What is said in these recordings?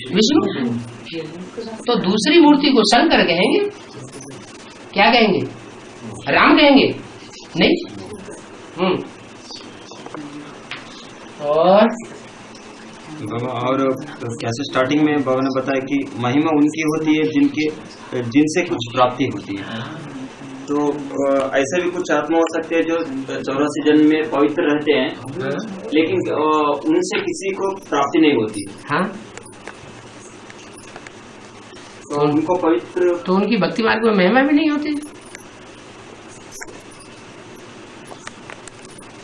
विष्णु। तो दूसरी मूर्ति को शंकर कहेंगे, क्या कहेंगे, राम कहेंगे, नहीं। और कैसे स्टार्टिंग में बाबा ने बताया कि महिमा उनकी होती है जिनसे कुछ प्राप्ति होती है। तो ऐसे भी कुछ आत्मा हो सकते हैं जो 84 जन्म में पवित्र रहते हैं, लेकिन उनसे किसी को प्राप्ति नहीं होती। हाँ, तो उनको पवित्र, तो उनकी भक्ति मार्ग में महिमा भी नहीं होती।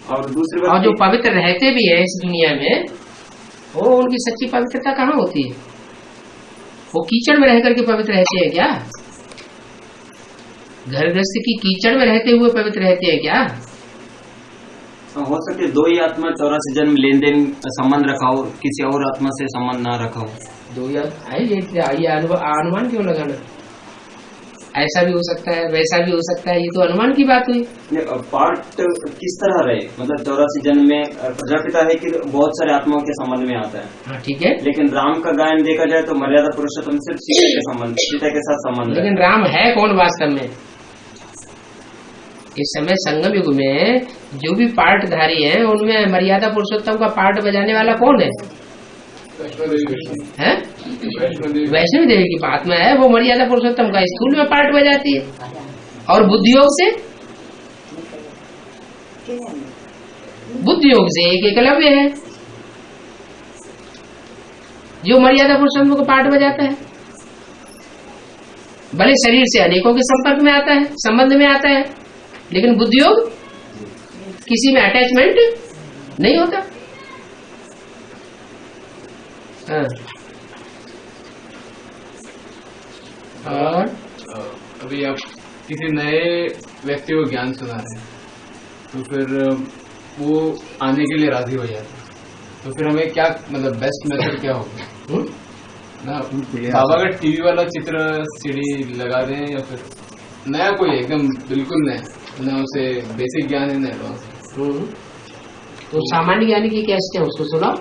और दूसरी बात, और जो पवित्र रहते भी है इस दुनिया में, वो उनकी सच्ची पवित्रता कहाँ होती है? वो कीचड़ में रह करके पवित्र रहते हैं क्या? घर गृहस्थ की कीचड़ में रहते हुए पवित्र रहते हैं क्या? हो सकते दो ही आत्मा 84 जन्म लेन देन संबंध रखा हो, किसी और आत्मा से संबंध ना रखा हो। दो ही ये अनुमान क्यों लगाना? ऐसा भी हो सकता है, वैसा भी हो सकता है, ये तो अनुमान की बात हुई। पार्ट किस तरह रहे, मतलब 84 जन्म में प्रजापिता है कि बहुत सारे आत्माओं के संबंध में आता है। हाँ, ठीक है। लेकिन राम का गायन देखा जाए तो मर्यादा पुरुषोत्तम सिर्फ सीता के साथ संबंध। लेकिन राम है कौन वास्तव में? इस समय संगम युग में जो भी पार्टधारी है उनमें मर्यादा पुरुषोत्तम का पार्ट बजाने वाला कौन है? वैष्णवी देवी की बात में है, वो मर्यादा पुरुषोत्तम का स्थूल में पार्ट बजाती है। और बुद्धि योग से एक एकलव्य है जो मर्यादा पुरुषोत्तम को पार्ट बजाता है। भले शरीर से अनेकों के संपर्क में आता है, संबंध में आता है, लेकिन बुद्धि योग किसी में अटैचमेंट नहीं होता। हाँ। और अभी आप किसी नए व्यक्ति को ज्ञान सुना रहे हैं, तो फिर वो आने के लिए राजी हो जाता है, तो फिर हमें क्या, मतलब बेस्ट मेथड क्या होगा ना? बाबा का टीवी वाला चित्र सीडी लगा दें, या फिर नया कोई एकदम बिल्कुल नया, ना उसे बेसिक ज्ञान है ना एडवांस। तो सामान्य ज्ञानी की कैस्ट है, उसको सुनाओ।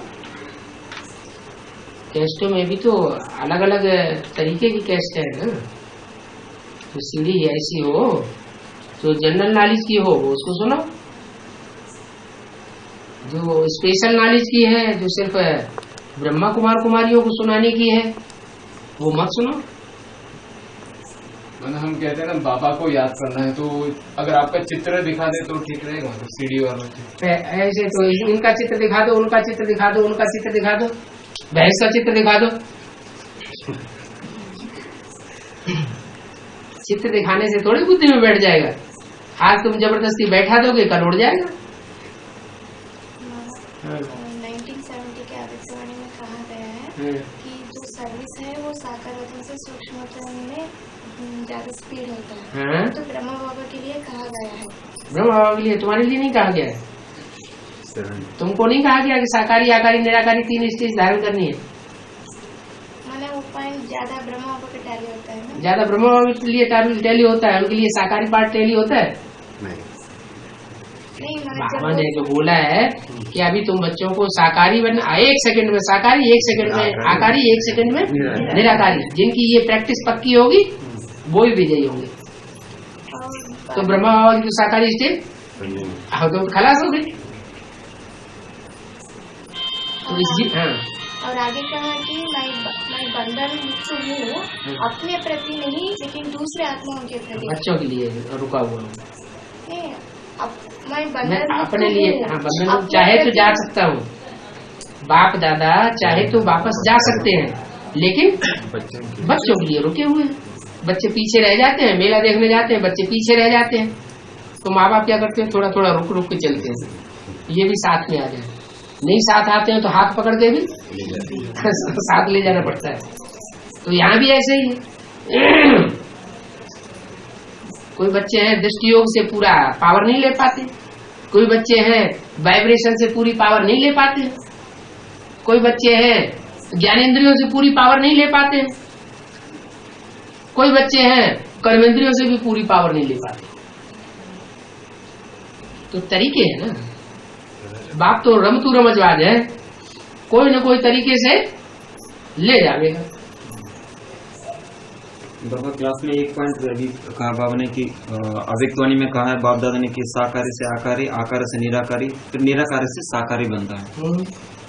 कैस्टों में भी तो अलग अलग तरीके की कैस्ट है ना। तो सीढ़ी ऐसी हो तो जनरल नॉलेज की हो, उसको सुनाओ। जो स्पेशल नॉलेज की है, जो सिर्फ ब्रह्मा कुमार कुमारियों को सुनाने की है, वो मत सुनो। मतलब हम कहते हैं ना बाबा को याद करना है, तो अगर आपका चित्र दिखा दे तो ठीक रहेगा, तो सीडी वाला ऐसे तो इनका चित्र दिखा दो, उनका चित्र दिखा दो, उनका चित्र दिखा दो, भैंस का चित्र दिखा दो। चित्र दिखाने से थोड़ी बुद्धि में बैठ जाएगा। आज तुम जबरदस्ती बैठा दोगे, कल उड़ जाएगा। 1970 के आदित्यवाणी में कहा गया है कि जो सर्विस है वो साकार वचन से सूक्ष्म में ज्यादा स्पीड होता है। तो ब्रह्मा बाबा के लिए कहा गया है। ब्रह्मा बाबा के लिए, तुम्हारे लिए नहीं कहा गया है। तुमको नहीं कहा गया कि साकारी आकारी निराकारी 3 स्टेज धारण करनी है। मैंने वो पॉइंट ज्यादा ब्रह्मा बाबा के टैली होता है ना, ज्यादा ब्रह्मा बाबा के लिए टैली होता है, उनके लिए साकारी पार्ट टैली होता है। नहीं, बाबा ने जो बोला है कि अभी तुम बच्चों को साकारी बनना, 1 सेकंड में साकारी, 1 सेकंड में आकारी, 1 सेकंड में निराकारी, जिनकी ये प्रैक्टिस पक्की होगी वो ही विजयी होंगे। तो ब्रह्मा बाबा की तो साकारी स्टेज तो खलास हो गई। और आगे कहा कि मैं बंधन मुक्त हूँ अपने प्रति नहीं, लेकिन दूसरे आत्माओं के प्रति। बच्चों के लिए रुका हुआ हूँ, मैं अपने लिए। बंधन चाहे तो जा सकता हूँ, बाप दादा चाहे तो वापस जा सकते हैं, लेकिन बच्चों के लिए रुके हुए हैं। बच्चे पीछे रह जाते हैं, मेला देखने जाते हैं, बच्चे पीछे रह जाते हैं, तो माँ बाप क्या करते हैं, थोड़ा थोड़ा रुक रुक के चलते हैं, ये भी साथ में आ जाए। नहीं साथ आते हैं तो हाथ पकड़ के भी साथ ले जाना पड़ता है। तो यहाँ भी ऐसे ही है। कोई बच्चे हैं दृष्टि योग से पूरा पावर नहीं ले पाते, कोई बच्चे हैं वाइब्रेशन से पूरी पावर नहीं ले पाते, कोई बच्चे हैं ज्ञानेंद्रियों से पूरी पावर नहीं ले पाते, कोई बच्चे हैं कर्मेंद्रियों से भी पूरी पावर नहीं ले पाते। तो तरीके है ना। बाप तो रमतू रमजवाज है, कोई न कोई तरीके से ले जाएगा। बाबा क्लास में एक पॉइंट अभी कहा बाबा ने कि अव्यक्तवाणी में कहा है बाप दादा ने कि साकारी से आकारी, आकार से निराकारी, फिर निराकार से साकारी बनता है।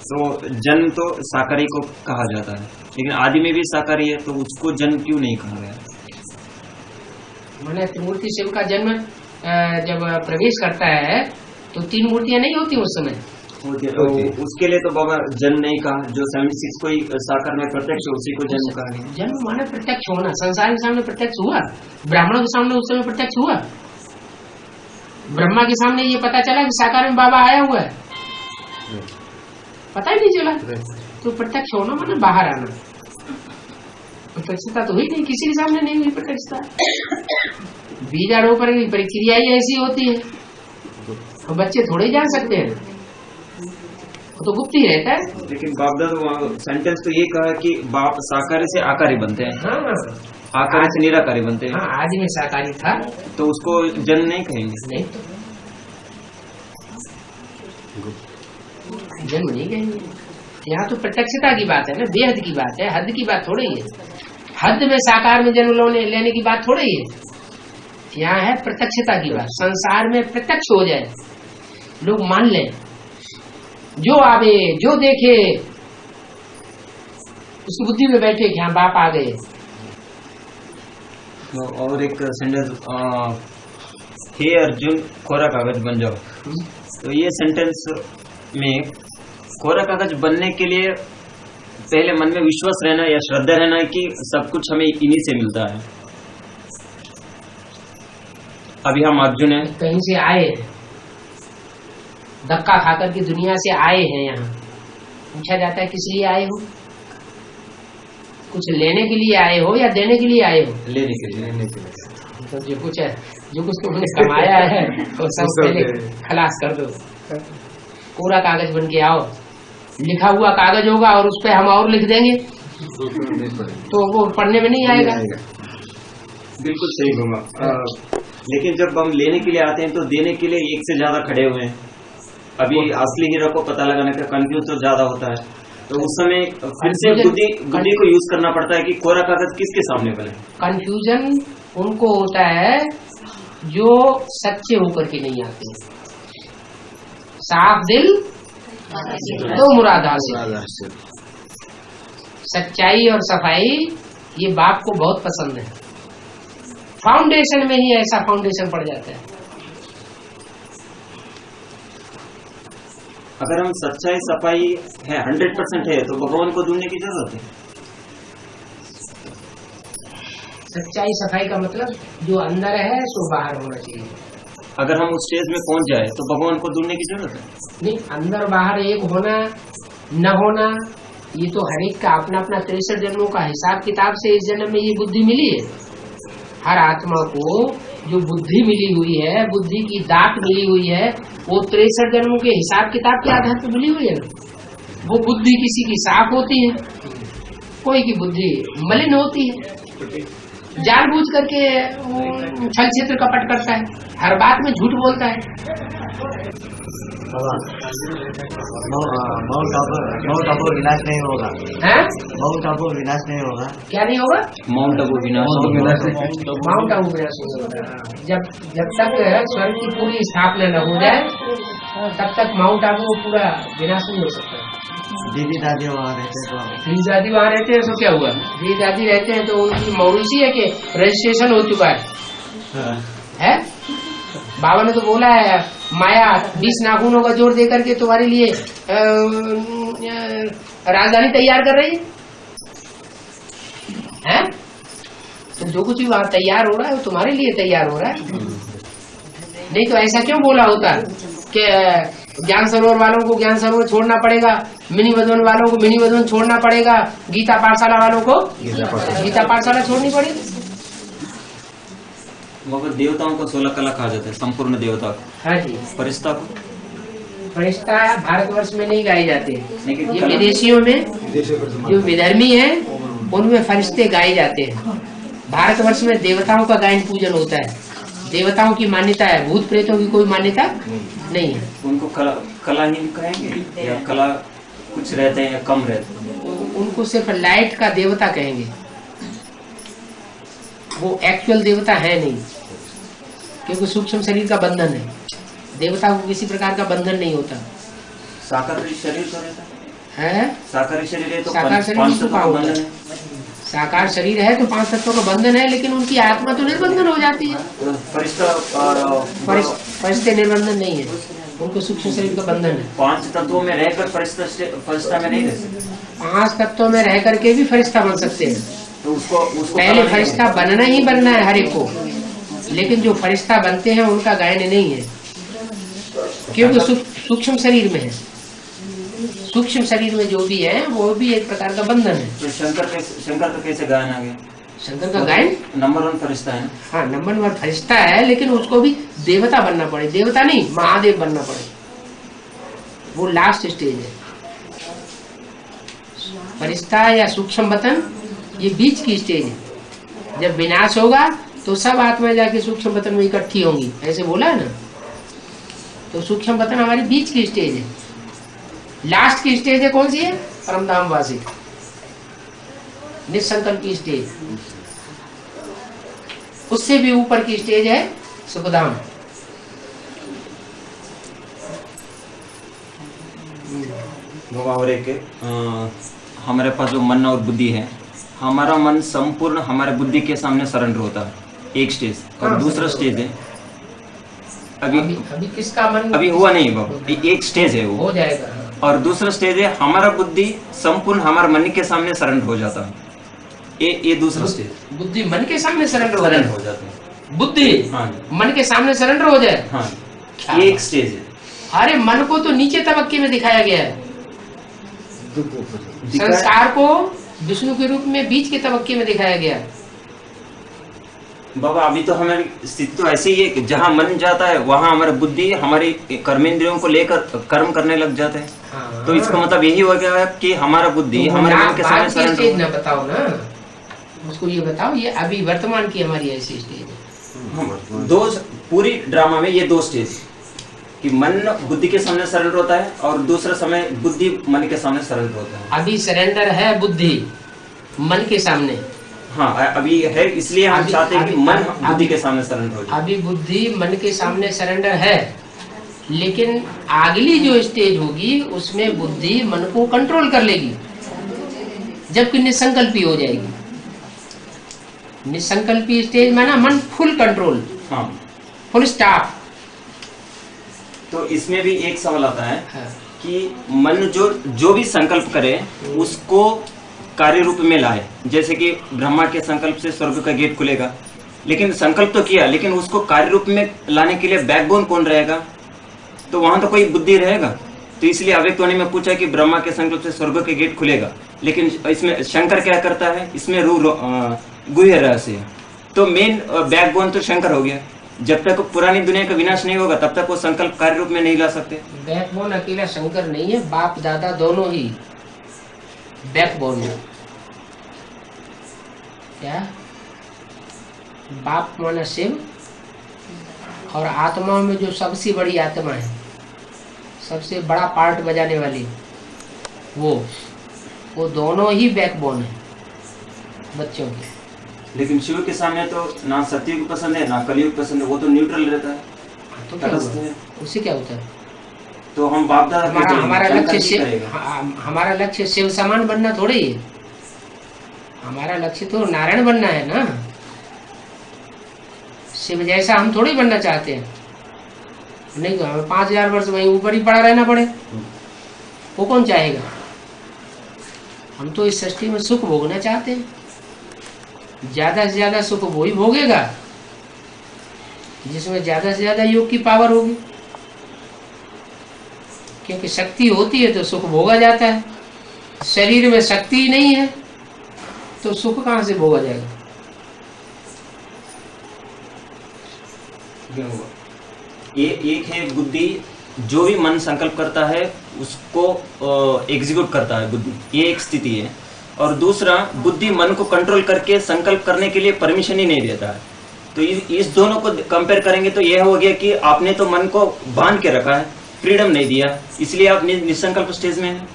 तो जन्म तो साकारी को कहा जाता है, लेकिन आदि में भी साकारी है, तो उसको जन्म क्यों नहीं कहा गया? मैंने त्रिमूर्ति शिव का जन्म जब प्रवेश करता है तो 3 मूर्तियां नहीं होती उस समय। तो उसके लिए तो बाबा जन्म नहीं कहा, जो 76 कोई साकार में प्रत्यक्ष उसी को जन्म कहा गया। जन्म माने प्रत्यक्ष होना, संसार के सामने प्रत्यक्ष हुआ, ब्राह्मणों के सामने उस समय प्रत्यक्ष हुआ, ब्रह्मा के सामने ये पता चला कि साकार में बाबा आया हुआ है, पता ही नहीं चला। तो प्रत्यक्ष होना माने बाहर आना, प्रत्यक्षता तो हुई नहीं, किसी के सामने नहीं हुई प्रत्यक्षता। बीजारोपण की प्रक्रिया ही ऐसी होती है, तो बच्चे थोड़े जान सकते हैं, वो तो गुप्त ही रहता है। लेकिन बाप दादा सेंटेंस तो ये कहा कि बाप साकारी से आकारी बनते हैं। हाँ, आकारी से निराकारी बनते हैं। हाँ, आदि में साकारी था, तो उसको जन्म नहीं कहेंगे? नहीं, जन्म नहीं कहेंगे। यहाँ तो प्रत्यक्षता की बात है ना, बेहद की बात है, हद की बात थोड़ी है। हद में साकार में जन्म लेने की बात थोड़ी है, यहाँ है प्रत्यक्षता की बात। संसार में प्रत्यक्ष हो जाए, लोग मान लें, जो आवे जो देखे उसकी बुद्धि में बैठे कि हाँ बाप आ गए। और एक सेंटेंस, हे अर्जुन कोरा कागज बन जाओ, तो ये सेंटेंस में कोरा कागज बनने के लिए पहले मन में विश्वास रहना या श्रद्धा रहना है कि सब कुछ हमें इन्हीं से मिलता है। अभी हम अर्जुन हैं, कहीं से आए हैं, धक्का खाकर के दुनिया से आए हैं, यहाँ पूछा जाता है किस लिए आए हो? कुछ लेने के लिए आए हो या देने के लिए आए हो? लेने के लिए। तो जो कुछ तुमने कमाया है वो सब पहले खलास कर दो। पूरा कागज बन के आओ, लिखा हुआ कागज होगा और उस पर हम और लिख देंगे तो वो पढ़ने में नहीं आएगा। बिल्कुल सही घूमा। लेकिन जब हम लेने के लिए आते हैं तो देने के लिए एक से ज्यादा खड़े हुए हैं। अभी असली हीरो को पता लगाने का कंफ्यूज तो ज्यादा होता है, तो उस समय फिर से बुद्धि को यूज करना पड़ता है कि कोरा कागज किसके सामने बने। कंफ्यूजन उनको होता है जो सच्चे होकर के नहीं आते। साफ दिल तो मुराद हासिल। सच्चाई और सफाई ये बाप को बहुत पसंद है। फाउंडेशन में ही ऐसा फाउंडेशन पड़ जाता है। अगर हम सच्चाई सफाई है 100% है तो भगवान को ढूंढने की जरूरत है। सच्चाई सफाई का मतलब जो अंदर है सो बाहर होना चाहिए। अगर हम उस स्टेज में पहुंच जाए तो भगवान को ढूंढने की जरूरत है नहीं। अंदर बाहर एक होना न होना ये तो हर एक का अपना अपना 63 जन्मों का हिसाब किताब से इस जन्म में ये बुद्धि मिली है। हर आत्मा को जो बुद्धि मिली हुई है, बुद्धि की दात मिली हुई है, वो 63 जन्मों के हिसाब किताब के आधार पर मिली हुई है ना। वो बुद्धि किसी की साफ होती है, कोई की बुद्धि मलिन होती है। जानबूझ करके छल छित्र कपट करता है, हर बात में झूठ बोलता है। माउंट आबू विनाश नहीं होगा हैं? माउंट आबू विनाश नहीं होगा। क्या नहीं होगा? माउंट आबू विनाश माउंट आबू विनाश नहीं होगा। जब तक स्वर्ग की पूरी स्थापना न हो जाए तब तक माउंट आबू पूरा विनाश नहीं हो सकता। दीदी दादी वहाँ रहते हैं तो दीदी दादी वहाँ रहते हैं तो क्या हुआ? दीदी दादी रहते हैं तो उनकी मौरूसी है कि रजिस्ट्रेशन हो चुका है? बाबा ने तो बोला है माया 20 नाखूनों का जोड़ दे करके तुम्हारे लिए राजधानी तैयार कर रही है? तो जो कुछ भी वहाँ तैयार हो रहा है वो तुम्हारे लिए तैयार हो रहा है। नहीं तो ऐसा क्यों बोला होता कि ज्ञान सरोवर वालों को ज्ञान सरोवर छोड़ना पड़ेगा, मिनी वधवन वालों को मिनी वधवन छोड़ना पड़ेगा, गीता पाठशाला वालों को गीता पाठशाला छोड़नी पड़ेगी। वहाँ देवताओं को 16 कला कहा जाता है, संपूर्ण देवता को। हाँ जी। फरिश्ता को? फरिश्ता भारतवर्ष में नहीं गाए जाते, ये विदेशियों में जो विधर्मी है उनमें फरिश्ते गाए जाते हैं। भारतवर्ष में देवताओं का गायन पूजन होता है, देवताओं की मान्यता है, भूत प्रेतों की कोई मान्यता नहीं है। उनको कला ही कहेंगे या कला कुछ रहते हैं या कम रहते हैं? उनको सिर्फ लाइट का देवता कहेंगे, वो एक्चुअल देवता है नहीं, क्योंकि सूक्ष्म शरीर का बंधन है। देवता को किसी प्रकार का बंधन नहीं होता। साकार शरीर तो रहता है, साकार शरीर है तो साकार शरीर पांच किसको तत्वों का होता बंधन है? है। साकार शरीर है तो 5 तत्वों का बंधन है, लेकिन उनकी आत्मा तो निर्बंधन हो जाती है। तो फरिश्ते निर्बंधन नहीं है, उनको सूक्ष्म शरीर का बंधन है। 5 तत्वों में रहकर फरिश्ता में नहीं रह सकते। 5 तत्वों में रह करके भी फरिश्ता बन सकते हैं। तो उसको पहले फरिश्ता बनना ही बनना है हर एक को, लेकिन जो फरिश्ता बनते हैं उनका गायन नहीं है, क्योंकि सूक्ष्म शरीर में है। सूक्ष्म शरीर में जो भी है वो भी एक प्रकार का बंधन है। तो शंकर का कैसे गायन आ गया? शंकर का गायन नंबर 1 फरिश्ता है। हाँ, नंबर 1 फरिश्ता है, लेकिन उसको भी देवता बनना पड़े, देवता नहीं महादेव बनना पड़े, वो लास्ट स्टेज है। फरिश्ता या सूक्ष्म बतन ये बीच की स्टेज है। जब विनाश होगा तो सब आत्माएं जाके सूक्ष्म बतन में इकट्ठी होंगी, ऐसे बोला है ना। तो सूक्ष्म बतन हमारी बीच की स्टेज है। लास्ट की स्टेज है कौन सी है? परमधाम वासी निसंकल्प की स्टेज। उससे भी ऊपर की स्टेज है सुखधाम। और एक हमारे पास जो मन और बुद्धि है, हमारा मन संपूर्ण हमारे बुद्धि के सामने सरेंडर होता है, एक स्टेज। और दूसरा स्टेज है अभी किसका मन अभी हुआ नहीं बाबू, एक स्टेज है वो हो जाएगा। और दूसरा स्टेज है हमारा बुद्धि संपूर्ण हमारे मन के सामने सरेंडर हो जाता है। ये दूसरा स्टेज। बुद्धि मन के सामने सरेंडर हो जाता है। बुद्धि हाँ मन के सामने सरेंडर हो जाए। हाँ, ये एक स्टेज है। अरे मन को तो नीचे तबक्के में दिखाया गया है, संस्कार को विष्णु के रूप में बीच के तबक्के में दिखाया गया है। बाबा अभी तो हमारी स्थिति तो ऐसी ही है कि जहाँ मन जाता है वहाँ हमारी बुद्धि हमारी कर्मेंद्रियों को लेकर कर्म करने लग जाते हैं। हाँ। तो इसका मतलब यही हो गया है कि हमारा बुद्धि तो हमारे मन के सामने स्टेज ना बताओ ना, उसको ये बताओ, ये अभी वर्तमान की हमारी ऐसी स्टेज है। दो पूरी ड्रामा में ये 2 स्टेज कि मन बुद्धि के सामने सरेंडर होता है और दूसरा समय बुद्धि मन के सामने सरेंडर होता है। अभी सरेंडर है बुद्धि मन के सामने। हाँ अभी है, इसलिए हम चाहते हैं कि मन बुद्धि के सामने सरेंडर हो जाए। अभी बुद्धि मन के सामने सरेंडर है, लेकिन अगली जो स्टेज होगी उसमें बुद्धि मन को कंट्रोल कर लेगी, जबकि निसंकल्पी हो जाएगी। निसंकल्पी स्टेज में ना मन फुल कंट्रोल, हाँ फुल स्टॉप। तो इसमें भी एक सवाल आता है हाँ। कि मन जो भी संकल्प करे उसको कार्य रूप में लाए। जैसे कि ब्रह्मा के संकल्प से स्वर्ग का गेट खुलेगा, लेकिन संकल्प तो किया, लेकिन उसको कार्य रूप में लाने के लिए बैकबोन कौन रहेगा? तो वहां तो कोई बुद्धि रहेगा। तो इसलिए अव्यक्तवाणी में पूछा कि ब्रह्मा के संकल्प से स्वर्ग के गेट खुलेगा, लेकिन इसमें शंकर क्या करता है? इसमें गुह्य रहस्य। तो मेन बैकबोन तो शंकर हो गया। जब तक पुरानी दुनिया का विनाश नहीं होगा तब तक वो संकल्प कार्य रूप में नहीं ला सकते। बैकबोन अकेला शंकर नहीं है, बाप दादा दोनों ही बैकबोन है। क्या? बाप माना शिव, और आत्मा में जो सबसे बड़ी आत्मा है, सबसे बड़ा पार्ट बजाने वाली, वो दोनों ही बैकबोन है बच्चों के। लेकिन शिव के सामने तो ना सतयुग पसंद है ना कलयुग पसंद है, वो तो न्यूट्रल रहता है। तो क्या है? उससे क्या होता है? तो हम बाप दादा हमारा लक्ष्य शिव समान बनना थोड़ी है। हमारा लक्ष्य तो नारायण बनना है ना। शिव जैसा हम थोड़ी बनना चाहते हैं। नहीं तो हमें 5000 वर्ष वहीं ऊपर ही पड़ा रहना पड़े, वो कौन चाहेगा? हम तो इस सृष्टि में सुख भोगना चाहते हैं। ज्यादा से ज्यादा सुख वो ही भोगेगा जिसमें ज्यादा से ज्यादा योग की पावर होगी, क्योंकि शक्ति होती है तो सुख भोगा जाता है। शरीर में शक्ति ही नहीं है तो सुख कहां से भोगा जाएगा? ये एक है बुद्धि, जो भी मन संकल्प करता है उसको एग्जीक्यूट करता है बुद्धि, ये एक स्थिति है। और दूसरा, बुद्धि मन को कंट्रोल करके संकल्प करने के लिए परमिशन ही नहीं देता है। तो इस दोनों को कंपेयर करेंगे तो यह हो गया कि आपने तो मन को बांध के रखा है, फ्रीडम नहीं दिया, इसलिए आप निसंकल्प स्टेज में हैं।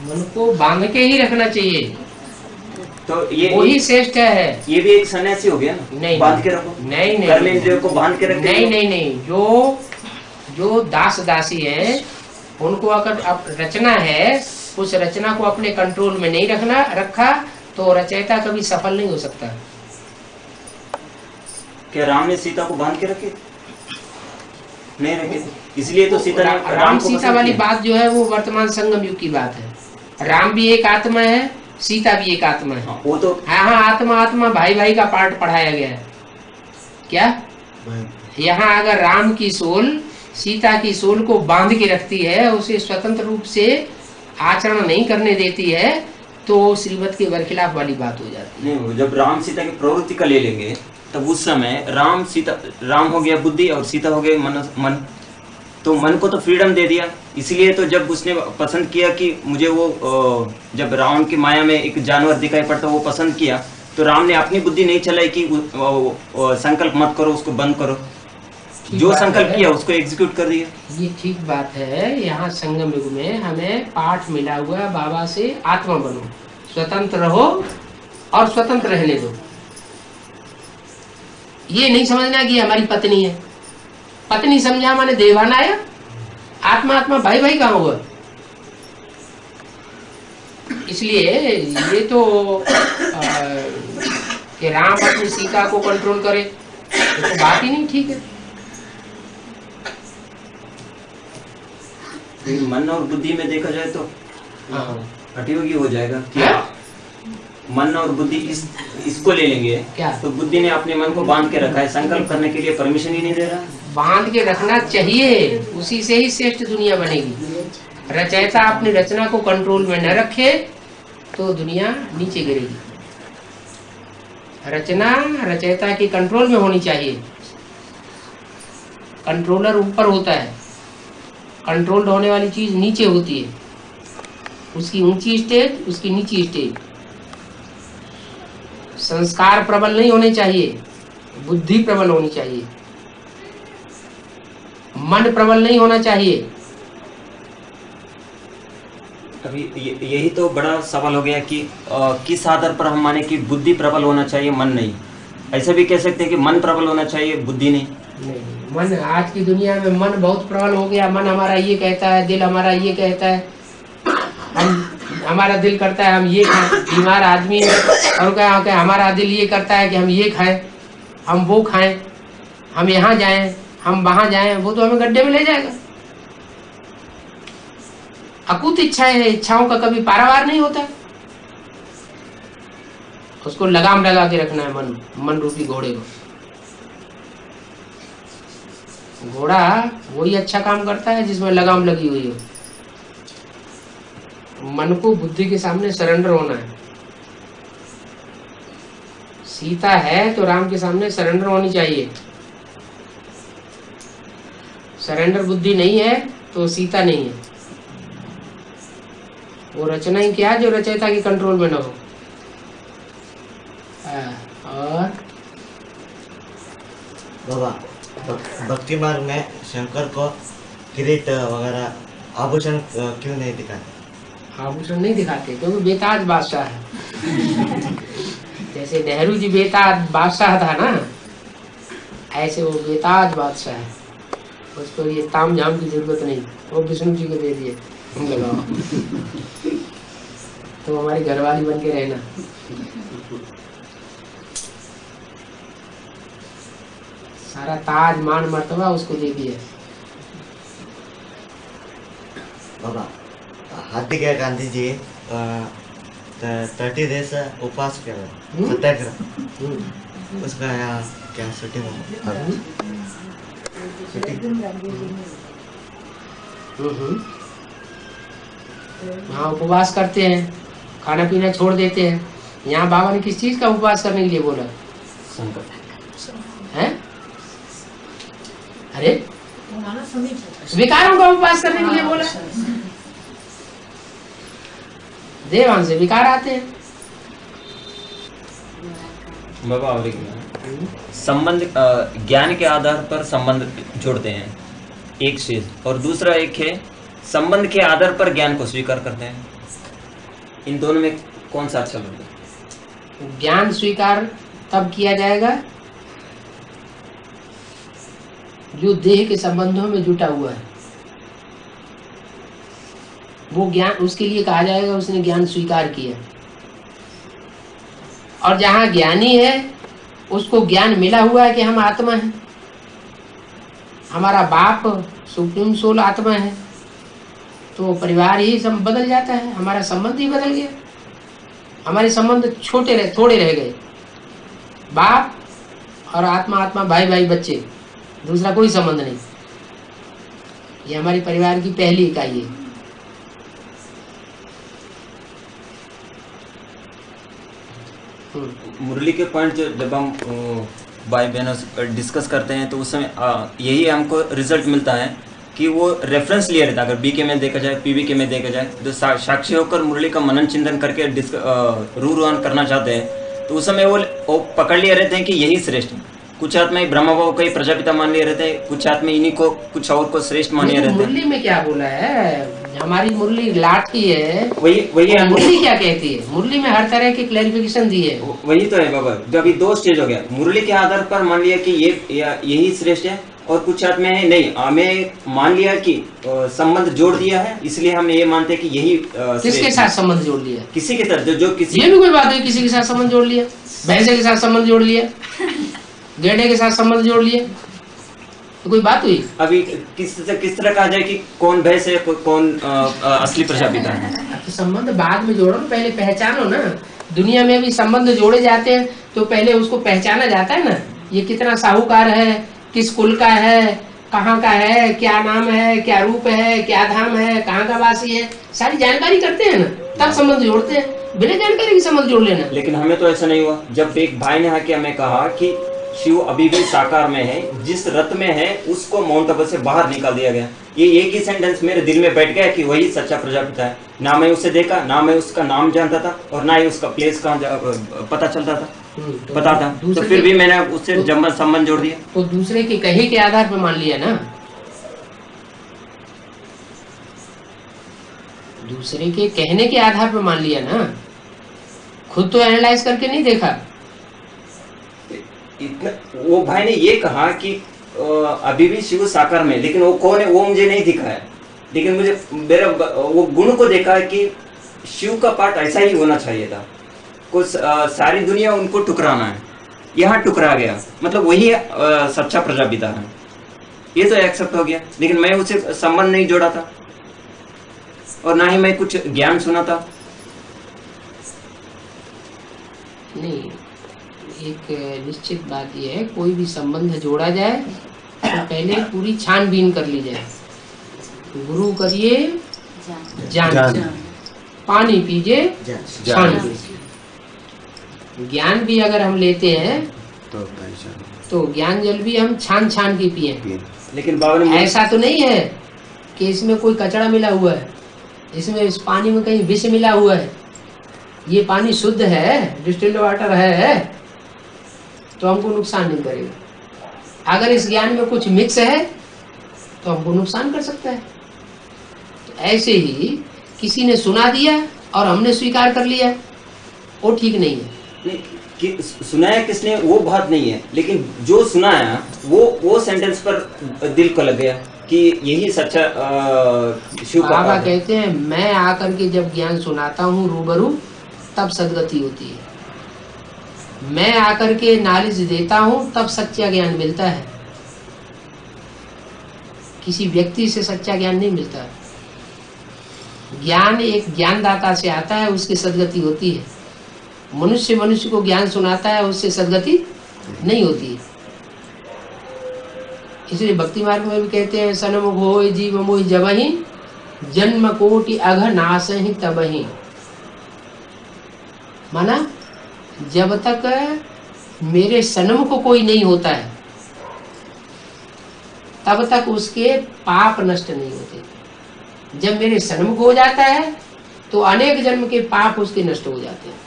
मन को बांध के ही रखना चाहिए, तो ये वही श्रेष्ठ है। ये भी एक सन्यासी हो गया ना? नहीं, बांध के रखो। नहीं नहीं, कर्मेंद्रियों को बांध के रखो। नहीं नहीं नहीं, जो दास दासी है उनको अगर अब रचना है, उस रचना को अपने कंट्रोल में नहीं रखा तो रचयिता कभी सफल नहीं हो सकता। क्या राम ने सीता को बांध के रखे? नहीं रखे थे, इसलिए तो सीता ने राम को सीता वाली बात जो है वो वर्तमान संगम युग की बात है। राम भी एक आत्मा है, सीता भी एक आत्मा है। वो तो हाँ, आत्मा आत्मा भाई भाई का पार्ट पढ़ाया गया है क्या? यहाँ अगर राम की सोल सीता की सोल को बांध के रखती है, उसे स्वतंत्र रूप से आचरण नहीं करने देती है, तो श्रीमत के बरखिलाफ वाली बात हो जाती है। नहीं, जब राम सीता की प्रवृत्ति का ले लेंगे तब उस समय राम हो गया बुद्धि और सीता हो गया मन, तो मन को तो फ्रीडम दे दिया। इसलिए तो जब उसने पसंद किया कि मुझे वो जब रावण की माया में एक जानवर दिखाई पड़ता वो पसंद किया, तो राम ने अपनी बुद्धि नहीं चलाई कि संकल्प मत करो, उसको बंद करो। जो संकल्प किया उसको एग्जीक्यूट कर दिया। ये ठीक बात है। यहाँ संगम युग में हमें पाठ मिला हुआ है बाबा से, आत्मा बनो, स्वतंत्र रहो और स्वतंत्र रहने दो। ये नहीं समझना कि हमारी पत्नी है, पत्नी समझा माने देवान आया, आत्मा आत्मा भाई भाई कहाँ हुआ। इसलिए ये तो कि राम अपनी सीता को कंट्रोल करे, तो बात ही नहीं ठीक है। मन और बुद्धि में देखा जाए तो अटियोगी हो जाएगा। क्या मन और बुद्धि इसको ले लेंगे क्या? तो बुद्धि ने अपने मन को बांध के रखा है, संकल्प करने के लिए परमिशन ही नहीं दे रहा। बांध के रखना चाहिए, उसी से ही श्रेष्ठ दुनिया बनेगी। रचयिता अपनी रचना को कंट्रोल में न रखे तो दुनिया नीचे गिरेगी। रचना रचयिता की कंट्रोल में होनी चाहिए। कंट्रोलर ऊपर होता है, कंट्रोल्ड होने वाली चीज नीचे होती है। उसकी ऊंची स्टेज, उसकी नीची स्टेज। संस्कार प्रबल नहीं होने चाहिए, बुद्धि प्रबल होनी चाहिए। मन प्रबल नहीं होना चाहिए। अभी यही तो बड़ा सवाल हो गया कि किस आधार पर हम माने कि बुद्धि प्रबल होना चाहिए, मन नहीं। ऐसा भी कह सकते हैं कि मन प्रबल होना चाहिए, बुद्धि नहीं। मन आज की दुनिया में मन बहुत प्रबल हो गया। मन हमारा ये कहता है, दिल हमारा ये कहता है, हमारा दिल करता है हम ये खाएं। बीमार आदमी है और क्या हमारा दिल ये करता है कि हम ये खाएं, हम वो खाएं, हम यहाँ जाएं, हम वहां जाएं। वो तो हमें गड्ढे में ले जाएगा। अकूत इच्छाएं है, इच्छाओं का कभी पारावार नहीं होता। उसको लगाम लगा के रखना है मन रूपी घोड़े को। घोड़ा वही अच्छा काम करता है जिसमें लगाम लगी हुई हो। मन को बुद्धि के सामने सरेंडर होना है। सीता है तो राम के सामने सरेंडर होनी चाहिए। सरेंडर बुद्धि नहीं है तो सीता नहीं है। वो रचना ही क्या जो रचयिता की कंट्रोल में न हो। और बाबा भक्ति मार्ग में शंकर को किरीट वगैरह आभूषण क्यों नहीं दिखाते? आभूषण नहीं दिखाते क्योंकि बेताज बादशाह है। जैसे नेहरू जी बेताज बादशाह था ना, ऐसे वो बेताज बादशाह है। उसको ये ताम झाम की जरूरत नहीं, वो विष्णु जी को दे दिए, तुम लगाओ। तो हमारी घरवाली बन के रहना। सारा ताज मान मर्तबा उसको दे दिया। बाबा हाथी के गांधी जी 30 डेज उपवास कर रहे, सत्याग्रह। उसका क्या शूटिंग वहाँ उपवास करते हैं, खाना पीना छोड़ देते हैं। यहाँ बाबा ने किस चीज का उपवास करने के लिए बोला है? अरे विकारों का उपवास करने के लिए बोला। देवान से विकार आते हैं। बाबा और संबंध ज्ञान के आधार पर संबंध जोड़ते हैं एक चीज, और दूसरा एक है संबंध के आधार पर ज्ञान को स्वीकार करते हैं। इन दोनों में कौन सा अच्छा लगता है? ज्ञान स्वीकार तब किया जाएगा जो देह के संबंधों में जुटा हुआ है, वो ज्ञान उसके लिए कहा जाएगा उसने ज्ञान स्वीकार किया। और जहाँ ज्ञानी है उसको ज्ञान मिला हुआ है कि हम आत्मा हैं, हमारा बाप सुप्रीम सोल आत्मा है, तो परिवार ही सब बदल जाता है, हमारा संबंध ही बदल गया। हमारे संबंध थोड़े रह गए, बाप और आत्मा, आत्मा भाई भाई बच्चे, दूसरा कोई संबंध नहीं। ये हमारी परिवार की पहली इकाई है। मुरली के पॉइंट जब हम भाई बहनों से डिस्कस करते हैं तो उस समय यही हमको रिजल्ट मिलता है कि वो रेफरेंस लिया रहता है। अगर बीके में देखा जाए, पीवीके में देखा जाए, तो साक्षी होकर मुरली का मनन चिंतन करके रूरोहन करना चाहते हैं तो उस समय वो पकड़ लिए रहते हैं कि यही श्रेष्ठ है। कुछ आत्मा ब्रह्म बाबा को ही प्रजापिता मान लिए रहते हैं, कुछ आत्मा इन्हीं को कुछ और को श्रेष्ठ मान लिए रहते हैं। मुरली में क्या बोला है? हमारी मुरली लाठी है, वही मुरली क्या कहती है? मुरली में हर तरह की क्लैरिफिकेशन दी है। वही तो है बाबा, जो अभी दो स्टेज हो गया। मुरली के आधार पर मान लिया कि यही श्रेष्ठ है, और कुछ आत्मा है नहीं, हमें मान लिया कि संबंध जोड़ दिया है, इसलिए हम ये मानते हैं कि यही किसके साथ संबंध जोड़ लिया? किसी के साथ जो किसी, ये भी कोई बात है, किसी के साथ संबंध जोड़ लिया, भैंसे के साथ संबंध जोड़ लिया, गेंडे के साथ संबंध जोड़ लिया, तो कोई बात हुई? अभी किस तरह कहा जाए कि कौन भैंस है, कौन असली प्रजापिता है? तो संबंध बाद में जोड़ो, पहले पहचानो ना। दुनिया में भी संबंध जोड़े जाते हैं तो पहले उसको पहचाना जाता है ना, ये कितना साहूकार है, किस कुल का है, कहाँ का है, क्या नाम है, क्या रूप है, क्या धाम है, कहाँ का वासी है, सारी जानकारी करते हैं ना, तब संबंध जोड़ते हैं। बिना जानकारी की संबंध जोड़ लेना। लेकिन हमें तो ऐसा नहीं हुआ। जब एक भाई ने आके हमें कहा कि शिव अभी भी साकार में है, जिस रथ में है उसको माउंट आबू से बाहर निकाल दिया गया, ये एक ही सेंटेंस मेरे दिल में बैठ गया कि वही सच्चा प्रजापिता है। ना मैं उसे देखा, ना मैं उसका नाम जानता था, और ना ही उसका प्लेस कहाँ पता चलता था, पता था, तो फिर भी मैंने उससे संबंध जोड़ दिया। तो दूसरे के कहे के आधार पर मान लिया ना, दूसरे के कहने के आधार पर मान लिया ना, खुद तो एनालाइज करके नहीं देखा। इतना वो भाई ने ये कहा कि अभी भी शिव साकार में, लेकिन वो कौन है वो मुझे नहीं दिखा है, लेकिन मुझे मेरा वो गुण को देखा है कि शिव का पार्ट ऐसा ही होना चाहिए था। कुछ सारी दुनिया उनको टुकराना है, यहाँ टुकरा गया, मतलब वही सच्चा प्रजापिता है, ये तो एक्सेप्ट हो गया। लेकिन मैं उसे संबंध नहीं जोड़ा था, और ना ही मैं कुछ ज्ञान सुना था। नहीं, एक निश्चित बात यह है, कोई भी संबंध जोड़ा जाए तो पहले पूरी छानबीन कर ली जाए। गुरु करिए जान, पानी पीजिए छानबीन। ज्ञान भी अगर हम लेते हैं तो ज्ञान जल भी हम छान छान के पिए। लेकिन बाबा ने ऐसा तो नहीं है कि इसमें कोई कचरा मिला हुआ है, इसमें इस पानी में कहीं विष मिला हुआ है। ये पानी शुद्ध है, डिस्टिल्ड वाटर है, तो हमको नुकसान नहीं करेगा। अगर इस ज्ञान में कुछ मिक्स है तो हमको नुकसान कर सकता है। तो ऐसे ही किसी ने सुना दिया और हमने स्वीकार कर लिया, वो ठीक नहीं है। कि सुनाया किसने वो बात नहीं है, लेकिन जो सुनाया वो सेंटेंस पर दिल को लग गया कि यही सच्चा शिव का बाबा कहते हैं, मैं आकर के जब ज्ञान सुनाता हूँ रूबरू, तब सदगति होती है। मैं आकर के नॉलेज देता हूँ, तब सच्चा ज्ञान मिलता है। किसी व्यक्ति से सच्चा ज्ञान नहीं मिलता। ज्ञान एक ज्ञानदाता से आता है, उसकी सदगति होती है। मनुष्य को ज्ञान सुनाता है, उससे सदगति नहीं होती है। इसलिए भक्ति मार्ग में भी कहते हैं, सनमुख होय जीव मोहि जबहि, जन्म कोटि अघ नासहि तबहि। माना जब तक मेरे सन्मुख कोई नहीं होता है, तब तक उसके पाप नष्ट नहीं होते। जब मेरे सन्मुख हो जाता है तो अनेक जन्म के पाप उसके नष्ट हो जाते हैं।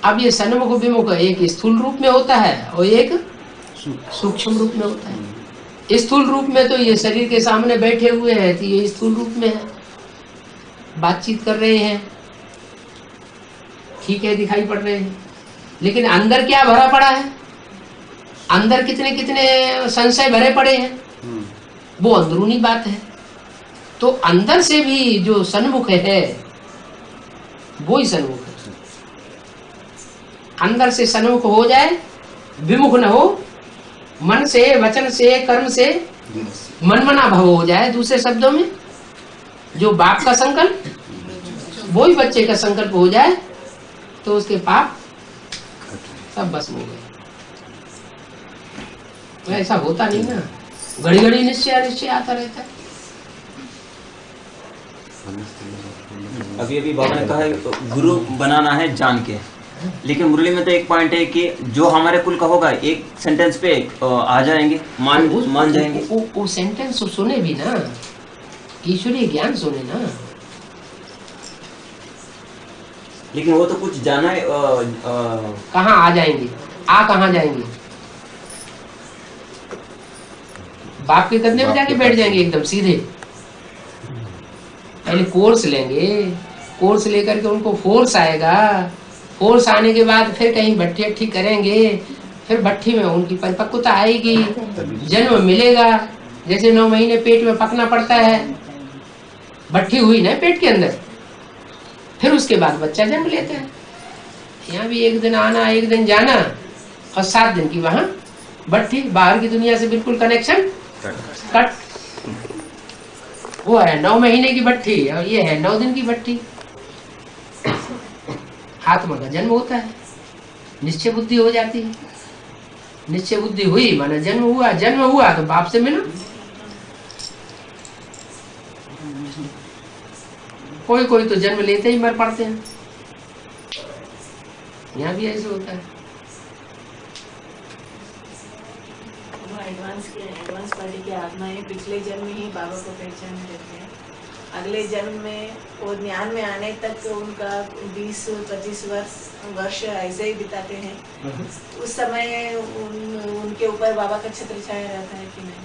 अब ये सन्मुख विमुख एक स्थूल रूप में होता है और एक सूक्ष्म रूप में होता है। स्थूल रूप में तो ये शरीर के सामने बैठे हुए हैं, तो ये स्थूल रूप में है। बातचीत कर रहे हैं, ठीक है, दिखाई पड़ रहे हैं, लेकिन अंदर क्या भरा पड़ा है, अंदर कितने कितने संशय भरे पड़े हैं, वो अंदरूनी बात है। तो अंदर से भी जो सन्मुख है वो ही सन्मुख है। अंदर से सन्मुख हो जाए, विमुख न हो, मन से, वचन से, कर्म से मनमना भव हो जाए। दूसरे शब्दों में जो बाप का संकल्प वो ही बच्चे का संकल्प हो जाए, तो उसके पाप सब भस्म हो गए। तो ऐसा होता नहीं ना, घड़ी घड़ी निश्चय आता रहता है। अभी अभी बाबा ने कहा है गुरु बनाना है जान के, लेकिन मुरली में तो एक पॉइंट है कि जो हमारे कुल का होगा एक सेंटेंस पे आ जाएंगे, मान जाएंगे। वो सेंटेंस सुने भी ना, ईश्वरीय ज्ञान सुने ना, लेकिन वो तो कुछ जाना है। कहाँ आ जाएंगे, कहाँ जाएंगे, बाप के कंधे में जाके बैठ जाएंगे एकदम सीधे। पहले कोर्स लेंगे, कोर्स लेकर के उनको फोर्स आएगा, फोर्स आने के बाद फिर कहीं भट्ठी अट्ठी करेंगे, फिर भट्ठी में उनकी परिपक्वता आएगी, जन्म मिलेगा। जैसे 9 महीने पेट में पकना पड़ता है, भट्ठी हुई ना पेट के अंदर, फिर उसके बाद बच्चा जन्म लेता है। यहाँ भी एक दिन आना एक दिन जाना, और 7 दिन की वहाँ भट्ठी, बाहर की दुनिया से बिल्कुल कनेक्शन कट। वो है 9 महीने की भट्ठी और ये है 9 दिन की भट्ठी। आत्मा का जन्म होता है, निश्चय बुद्धि हो जाती है, निश्चय बुद्धि हुई माना जन्म हुआ, जन्म हुआ तो बाप से मिलो। कोई कोई तो जन्म लेते ही मर पड़ते हैं, यहाँ भी ऐसे होता है। एडवांस पार्टी की आत्माएं पिछले जन्म ही बाबा को पहचान लेते हैं, अगले जन्म में वो ज्ञान में आने तक उनका 20-25 वर्ष ऐसे ही बिताते हैं। उस समय उनके ऊपर बाबा का छत्र छाया रहता है कि नहीं?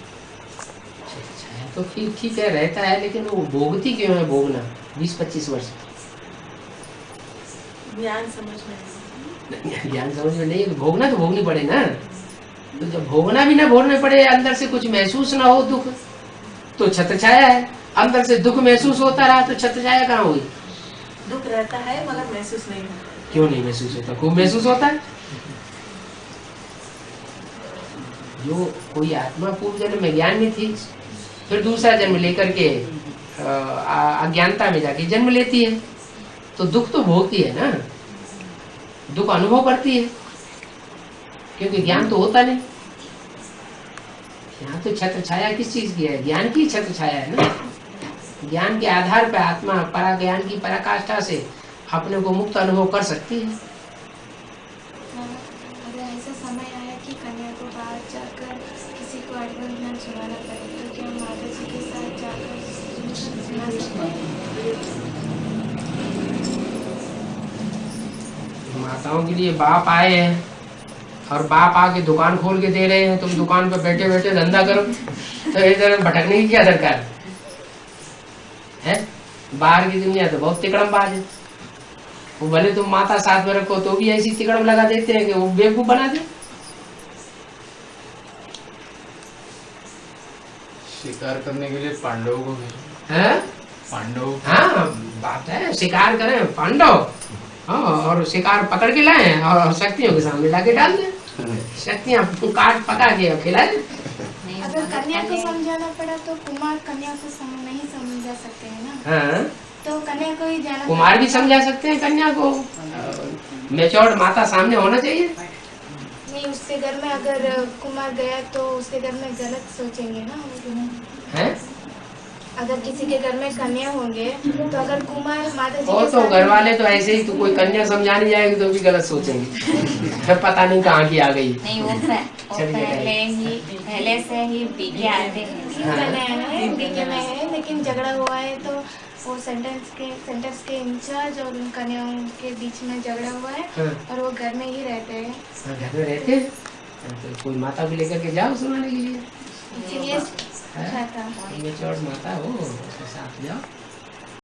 तो फिर ठीक है रहता है, लेकिन वो भोगती क्यों है, भोगना 20-25 वर्ष? ज्ञान समझ में ज्ञान समझ में नहीं, भोगना तो भोगनी पड़े ना। तो जब भोगना भी ना भोगने पड़े, अंदर से कुछ महसूस ना हो दुख, तो छत्र छाया है। अंदर से दुख महसूस होता रहा तो छत्र छाया कहाँ हुई? दुख रहता है मगर महसूस नहीं होता। क्यों नहीं महसूस होता? खूब महसूस होता है। जो कोई आत्मा पूर्व जन्म में ज्ञान में थी, फिर दूसरा जन्म लेकर के अज्ञानता में जाके जन्म लेती है, तो दुख तो भोगती है ना, दुख अनुभव करती है, क्योंकि ज्ञान तो होता नहीं। यहाँ तो छत्र छाया किस चीज की है? ज्ञान की छत्र छाया है ना। ज्ञान के आधार पर आत्मा परा ज्ञान की पराकाष्ठा से अपने को मुक्त अनुभव कर सकती है। अगर ऐसा समय आया कि कन्या को बाहर जाकर किसी को एडवांस ज्ञान सुनाना पड़े, तो क्या माता जी के साथ जाकर सुना सकते हैं? माताओं के लिए बाप आए हैं और बाप आके दुकान खोल के दे रहे हैं, तुम दुकान पे बैठे बैठे धंधा करो, तो इधर भटकने की क्या दरकार है? बाहर की दुनिया तो बहुत तिकड़मबाज है, वो भले तुम माता साथ में रखो तो भी ऐसी तिकड़म लगा देते हैं कि वो बेवकूफ बना दे। शिकार करने के लिए पांडवों को हैं? पांडव, हाँ बात है, शिकार करें पांडव, हाँ, और शिकार पकड़ के लाए और शक्तियों के सामने लाके डाल दे, शक्तियाँ काट पका के खिलाए। अगर कन्या को समझाना पड़ा तो कुमार कन्या को नहीं समझा सकते हैं ना। हाँ, तो कन्या को ही जाना, कुमार भी समझा सकते हैं कन्या को। मैच्योर्ड माता सामने होना चाहिए। नहीं, उसके घर में अगर कुमार गया तो उसके घर में गलत सोचेंगे ना हैं? अगर किसी के घर में कन्या होंगे तो अगर कुमार माता जी और तो घर वाले तो ऐसे ही, तो कोई कन्या समझाने जाएगी तो भी गलत सोचेंगे, फिर पता नहीं कहाँ की आ गई। नहीं, वो पहले से ही बीके आते हैं, बीके में है, लेकिन झगड़ा हुआ है तो वो सेंटर्स के इंचार्ज और उन कन्याओं के बीच में झगड़ा हुआ है। हाँ। और वो घर में ही रहते हैं। घर में रहते हैं, तो कोई माता को लेकर के जाओ सुनाने के लिए, इसीलिए पूछा था। मैच्योर्ड माता हो, उसके साथ जाओ।